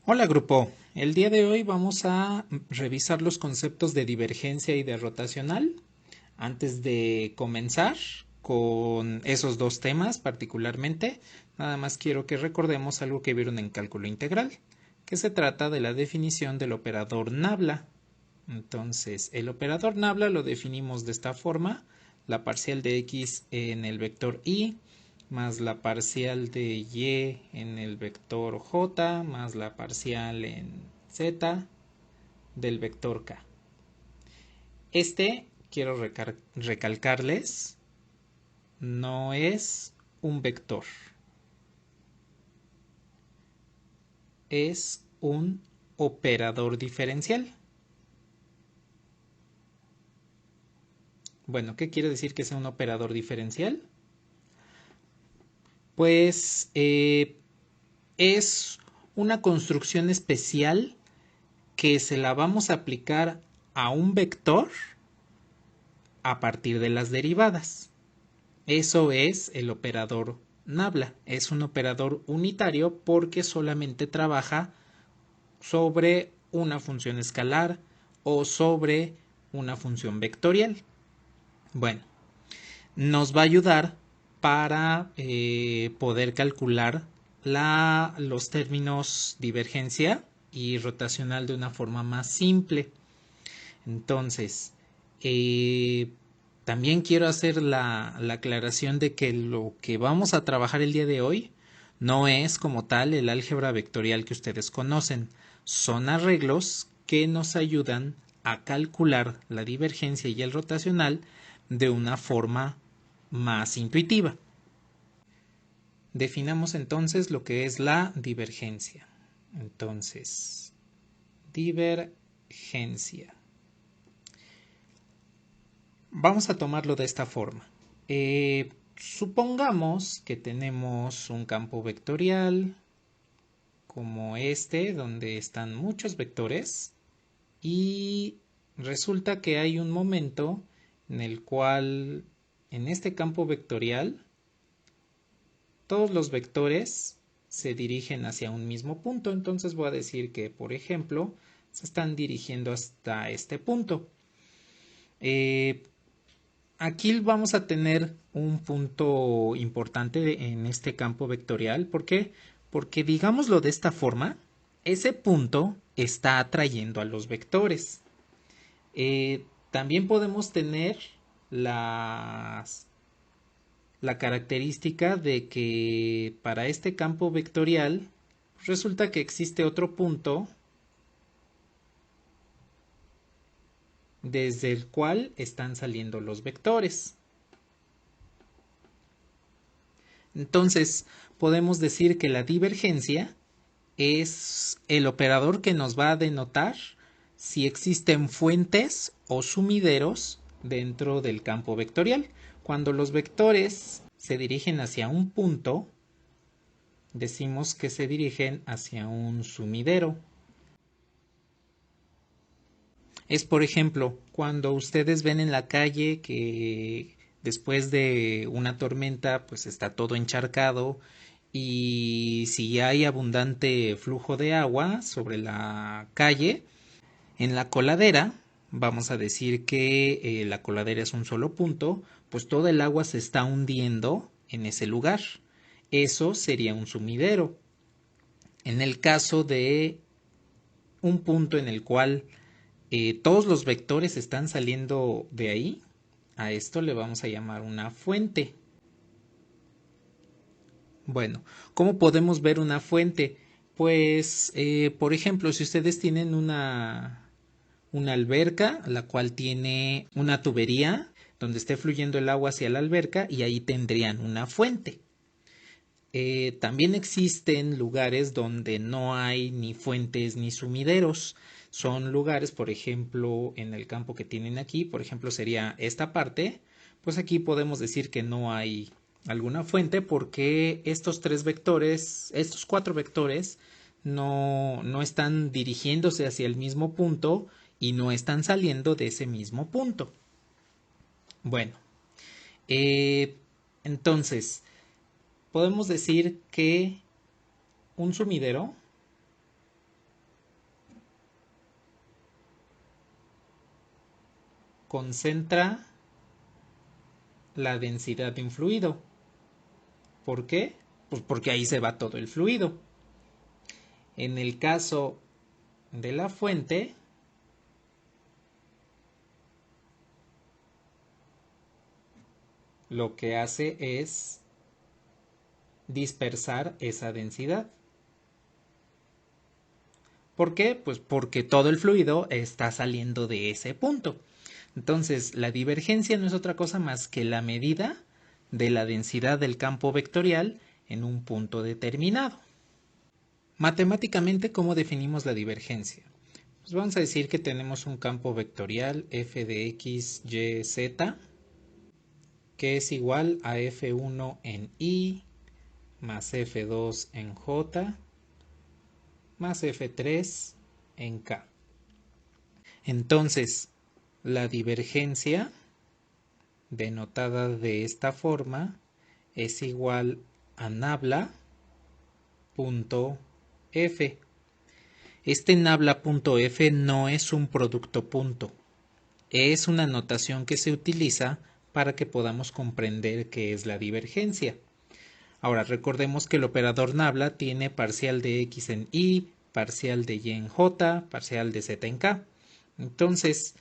Hola grupo, el día de hoy vamos a revisar los conceptos de divergencia y de rotacional. Antes de comenzar con esos dos temas particularmente, nada más quiero que recordemos algo que vieron en cálculo integral, que se trata de la definición del operador nabla. Entonces, el operador nabla lo definimos de esta forma: la parcial de x en el vector y más la parcial de y en el vector j más la parcial en z del vector k. Quiero recalcarles, no es un vector, es un operador diferencial. Bueno, ¿qué quiere decir que sea un operador diferencial? Pues es una construcción especial que se la vamos a aplicar a un vector a partir de las derivadas. Eso es el operador nabla. Es un operador unitario porque solamente trabaja sobre una función escalar o sobre una función vectorial. Bueno, nos va a ayudar para poder calcular los términos divergencia y rotacional de una forma más simple. Entonces, eh, también quiero hacer la aclaración de que lo que vamos a trabajar el día de hoy no es como tal el álgebra vectorial que ustedes conocen. Son arreglos que nos ayudan a calcular la divergencia y el rotacional de una forma más intuitiva. Definamos entonces lo que es la divergencia. Entonces, divergencia. Vamos a tomarlo de esta forma. Supongamos que tenemos un campo vectorial como este, donde están muchos vectores, y resulta que hay un momento en el cual en este campo vectorial todos los vectores se dirigen hacia un mismo punto. Entonces voy a decir que, por ejemplo, se están dirigiendo hasta este punto. Eh, Aquí vamos a tener un punto importante en este campo vectorial. ¿Por qué? Porque digámoslo de esta forma, ese punto está atrayendo a los vectores. También podemos tener las la característica de que para este campo vectorial resulta que existe otro punto desde el cual están saliendo los vectores. Entonces, podemos decir que la divergencia es el operador que nos va a denotar si existen fuentes o sumideros dentro del campo vectorial. Cuando los vectores se dirigen hacia un punto, decimos que se dirigen hacia un sumidero. Es, por ejemplo, cuando ustedes ven en la calle que después de una tormenta pues está todo encharcado, y si hay abundante flujo de agua sobre la calle, en la coladera, vamos a decir que la coladera es un solo punto, pues todo el agua se está hundiendo en ese lugar. Eso sería un sumidero. En el caso de un punto en el cual todos los vectores están saliendo de ahí, a esto le vamos a llamar una fuente. Bueno, ¿cómo podemos ver una fuente? Pues, por ejemplo, si ustedes tienen una alberca, la cual tiene una tubería donde esté fluyendo el agua hacia la alberca, y ahí tendrían una fuente. También existen lugares donde no hay ni fuentes ni sumideros. Son lugares, por ejemplo, en el campo que tienen aquí, por ejemplo, sería esta parte. Pues aquí podemos decir que no hay alguna fuente porque estos tres vectores, estos cuatro vectores, no están dirigiéndose hacia el mismo punto y no están saliendo de ese mismo punto. Bueno, eh, entonces podemos decir que un sumidero concentra la densidad de un fluido. ¿Por qué? Pues porque ahí se va todo el fluido. En el caso de la fuente, lo que hace es dispersar esa densidad. ¿Por qué? Pues porque todo el fluido está saliendo de ese punto. Entonces, la divergencia no es otra cosa más que la medida de la densidad del campo vectorial en un punto determinado. Matemáticamente, ¿cómo definimos la divergencia? Pues vamos a decir que tenemos un campo vectorial f de x, y, z, que es igual a f1 en i más f2 en j más f3 en k. Entonces, la divergencia, denotada de esta forma, es igual a nabla punto f. Este nabla punto f no es un producto punto, es una notación que se utiliza para que podamos comprender qué es la divergencia. Ahora recordemos que el operador nabla tiene parcial de x en y, parcial de y en j, parcial de z en k. Entonces,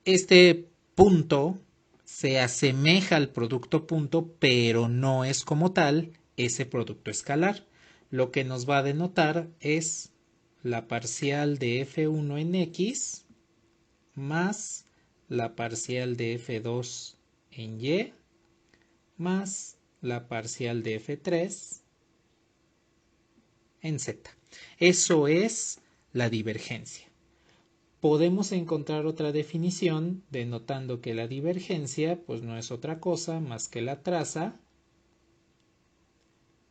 este punto se asemeja al producto punto, pero no es como tal ese producto escalar. Lo que nos va a denotar es la parcial de f1 en x más la parcial de f2 en y más la parcial de f3 en z. Eso es la divergencia. Podemos encontrar otra definición denotando que la divergencia pues no es otra cosa más que la traza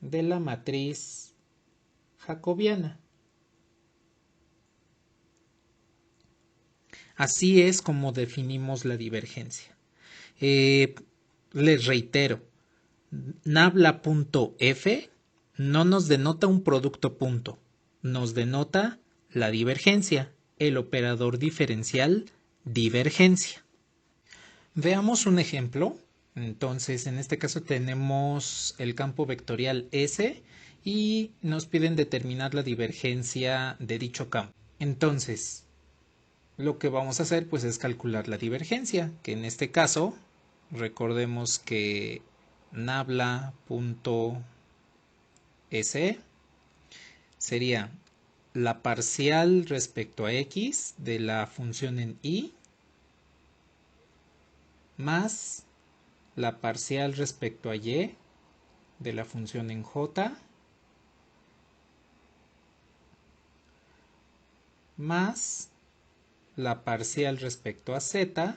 de la matriz jacobiana. Así es como definimos la divergencia. Les reitero, nabla.f no nos denota un producto punto, nos denota la divergencia, el operador diferencial divergencia. Veamos un ejemplo. Entonces, en este caso tenemos el campo vectorial S y nos piden determinar la divergencia de dicho campo. Entonces, lo que vamos a hacer pues es calcular la divergencia, que en este caso recordemos que nabla.S sería la parcial respecto a x de la función en y más la parcial respecto a y de la función en j más la parcial respecto a z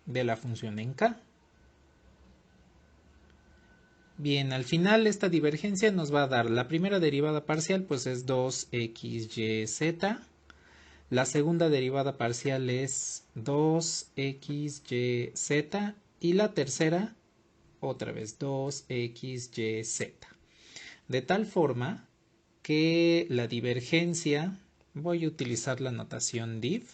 de la función en k. Bien, al final esta divergencia nos va a dar la primera derivada parcial, pues es 2xyz. La segunda derivada parcial es 2xyz. Y la tercera, otra vez, 2xyz. De tal forma que la divergencia, voy a utilizar la notación div.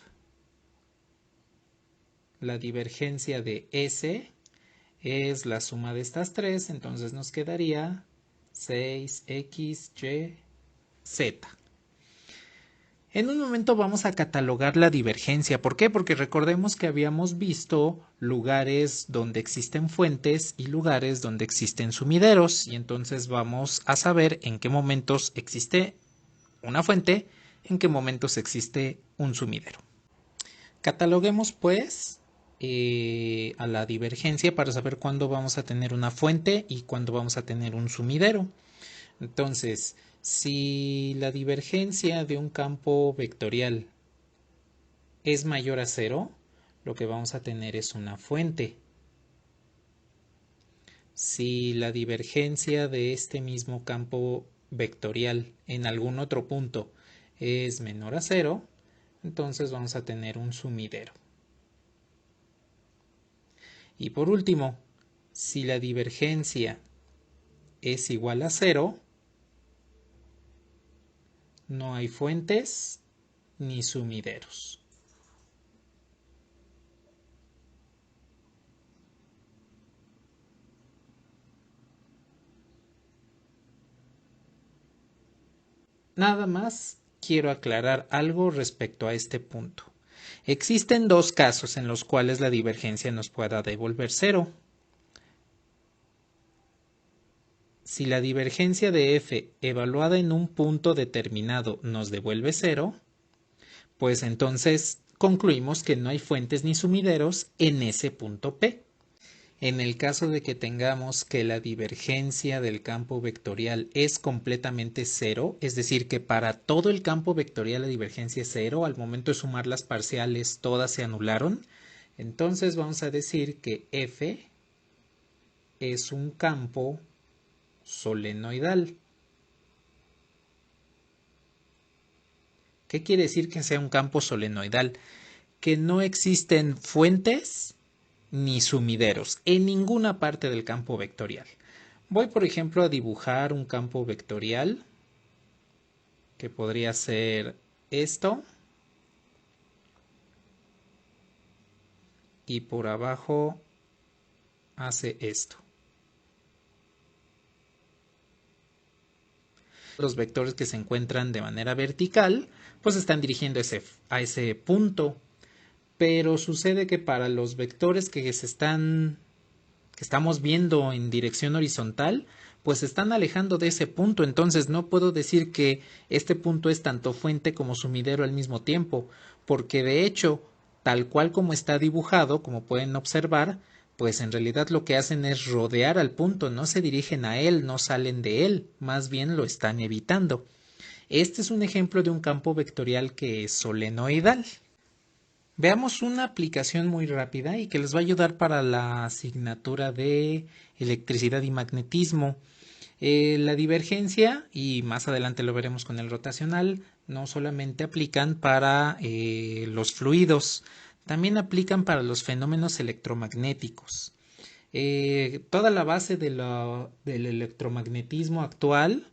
La divergencia de S es la suma de estas tres, entonces nos quedaría 6xyz. En un momento vamos a catalogar la divergencia. ¿Por qué? Porque recordemos que habíamos visto lugares donde existen fuentes y lugares donde existen sumideros, y entonces vamos a saber en qué momentos existe una fuente, en qué momentos existe un sumidero. Cataloguemos pues a la divergencia para saber cuándo vamos a tener una fuente y cuándo vamos a tener un sumidero. Entonces, si la divergencia de un campo vectorial es mayor a 0, lo que vamos a tener es una fuente. Si la divergencia de este mismo campo vectorial en algún otro punto es menor a 0, entonces vamos a tener un sumidero. Y por último, si la divergencia es igual a 0, no hay fuentes ni sumideros. Nada más quiero aclarar algo respecto a este punto. Existen dos casos en los cuales la divergencia nos pueda devolver cero. Si la divergencia de f evaluada en un punto determinado nos devuelve cero, pues entonces concluimos que no hay fuentes ni sumideros en ese punto P. En el caso de que tengamos que la divergencia del campo vectorial es completamente cero, es decir, que para todo el campo vectorial la divergencia es cero, al momento de sumar las parciales todas se anularon, entonces vamos a decir que F es un campo solenoidal. ¿Qué quiere decir que sea un campo solenoidal? Que no existen fuentes ni sumideros en ninguna parte del campo vectorial. Voy, por ejemplo, a dibujar un campo vectorial que podría ser esto. Y por abajo hace esto. Los vectores que se encuentran de manera vertical, pues están dirigiendo a ese punto. Pero sucede que para los vectores que estamos viendo en dirección horizontal, pues se están alejando de ese punto. Entonces no puedo decir que este punto es tanto fuente como sumidero al mismo tiempo, porque de hecho, tal cual como está dibujado, como pueden observar, pues en realidad lo que hacen es rodear al punto, no se dirigen a él, no salen de él, más bien lo están evitando. Este es un ejemplo de un campo vectorial que es solenoidal. Veamos una aplicación muy rápida y que les va a ayudar para la asignatura de electricidad y magnetismo. La divergencia, y más adelante lo veremos con el rotacional, no solamente aplican para los fluidos, también aplican para los fenómenos electromagnéticos. Toda la base del electromagnetismo actual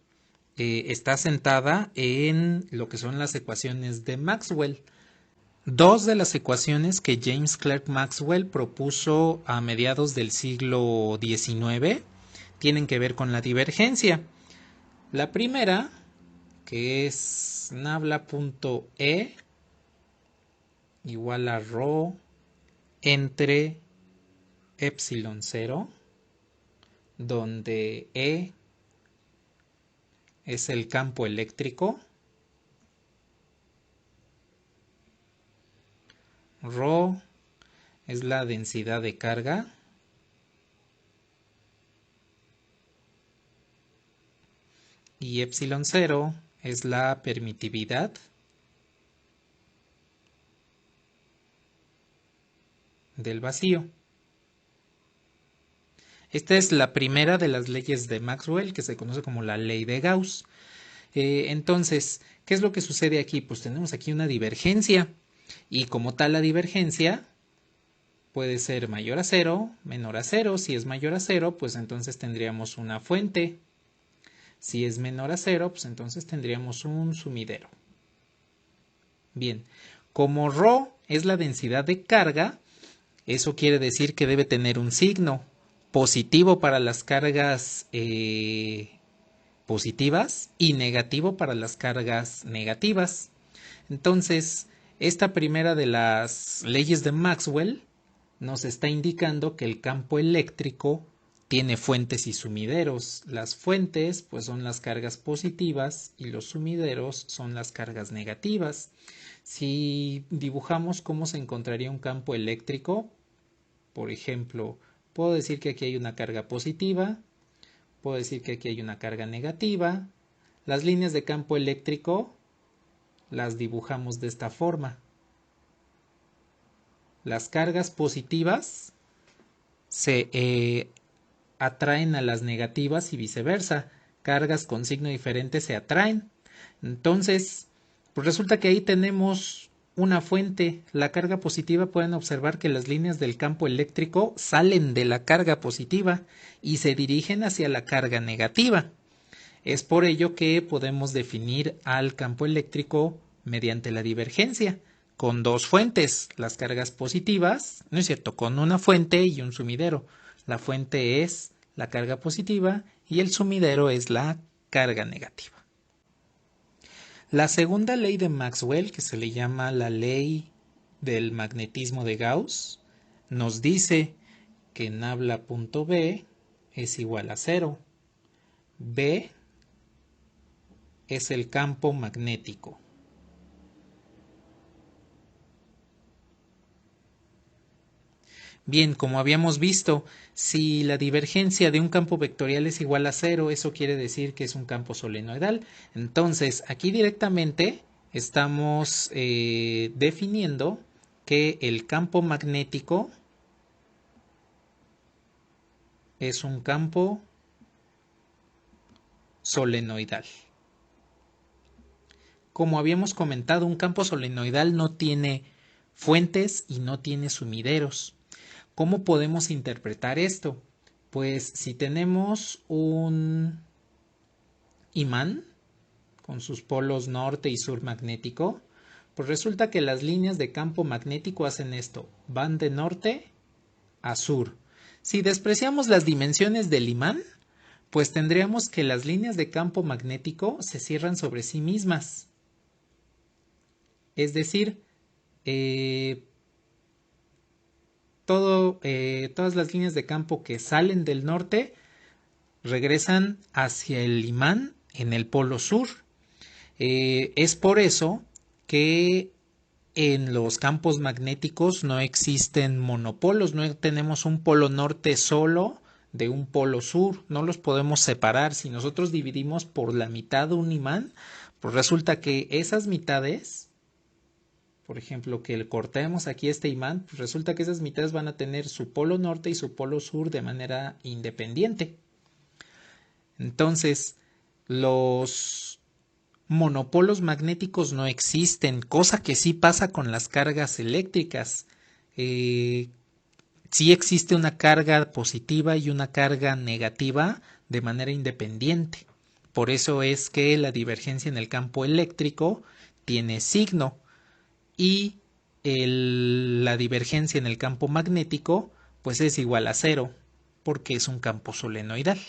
está sentada en lo que son las ecuaciones de Maxwell. Dos de las ecuaciones que James Clerk Maxwell propuso a mediados del siglo XIX tienen que ver con la divergencia. La primera, que es nabla.E igual a ρ entre epsilon 0, donde E es el campo eléctrico, ρ es la densidad de carga y epsilon 0 es la permitividad del vacío. Esta es la primera de las leyes de Maxwell, que se conoce como la ley de Gauss. Entonces, ¿qué es lo que sucede aquí? Pues tenemos aquí una divergencia y como tal la divergencia puede ser mayor a cero, menor a cero. Si es mayor a cero, pues entonces tendríamos una fuente. Si es menor a cero, pues entonces tendríamos un sumidero. Bien, como ρ es la densidad de carga, eso quiere decir que debe tener un signo positivo para las cargas positivas y negativo para las cargas negativas. Entonces, esta primera de las leyes de Maxwell nos está indicando que el campo eléctrico tiene fuentes y sumideros. Las fuentes pues son las cargas positivas y los sumideros son las cargas negativas. Si dibujamos cómo se encontraría un campo eléctrico, por ejemplo, puedo decir que aquí hay una carga positiva, puedo decir que aquí hay una carga negativa. Las líneas de campo eléctrico las dibujamos de esta forma. Las cargas positivas se atraen a las negativas y viceversa. Cargas con signo diferente se atraen. Entonces, pues resulta que ahí tenemos una fuente. La carga positiva, pueden observar que las líneas del campo eléctrico salen de la carga positiva y se dirigen hacia la carga negativa. Es por ello que podemos definir al campo eléctrico mediante la divergencia, con dos fuentes, las cargas positivas, ¿no es cierto?, con una fuente y un sumidero. La fuente es la carga positiva y el sumidero es la carga negativa. La segunda ley de Maxwell, que se le llama la ley del magnetismo de Gauss, nos dice que nabla punto B es igual a cero. B es el campo magnético. Bien, como habíamos visto, si la divergencia de un campo vectorial es igual a cero, eso quiere decir que es un campo solenoidal. Entonces, aquí directamente estamos definiendo que el campo magnético es un campo solenoidal. Como habíamos comentado, un campo solenoidal no tiene fuentes y no tiene sumideros. ¿Cómo podemos interpretar esto? Pues si tenemos un imán con sus polos norte y sur magnético, pues resulta que las líneas de campo magnético hacen esto, van de norte a sur. Si despreciamos las dimensiones del imán, pues tendríamos que las líneas de campo magnético se cierran sobre sí mismas. Es decir, todas las líneas de campo que salen del norte regresan hacia el imán en el polo sur. Es por eso que en los campos magnéticos no existen monopolos, no tenemos un polo norte solo de un polo sur, no los podemos separar. Si nosotros dividimos por la mitad un imán, pues resulta que esas mitades, por ejemplo, que cortemos aquí este imán, pues resulta que esas mitades van a tener su polo norte y su polo sur de manera independiente. Entonces, los monopolos magnéticos no existen, cosa que sí pasa con las cargas eléctricas. Sí existe una carga positiva y una carga negativa de manera independiente. Por eso es que la divergencia en el campo eléctrico tiene signo y la divergencia en el campo magnético pues es igual a cero porque es un campo solenoidal.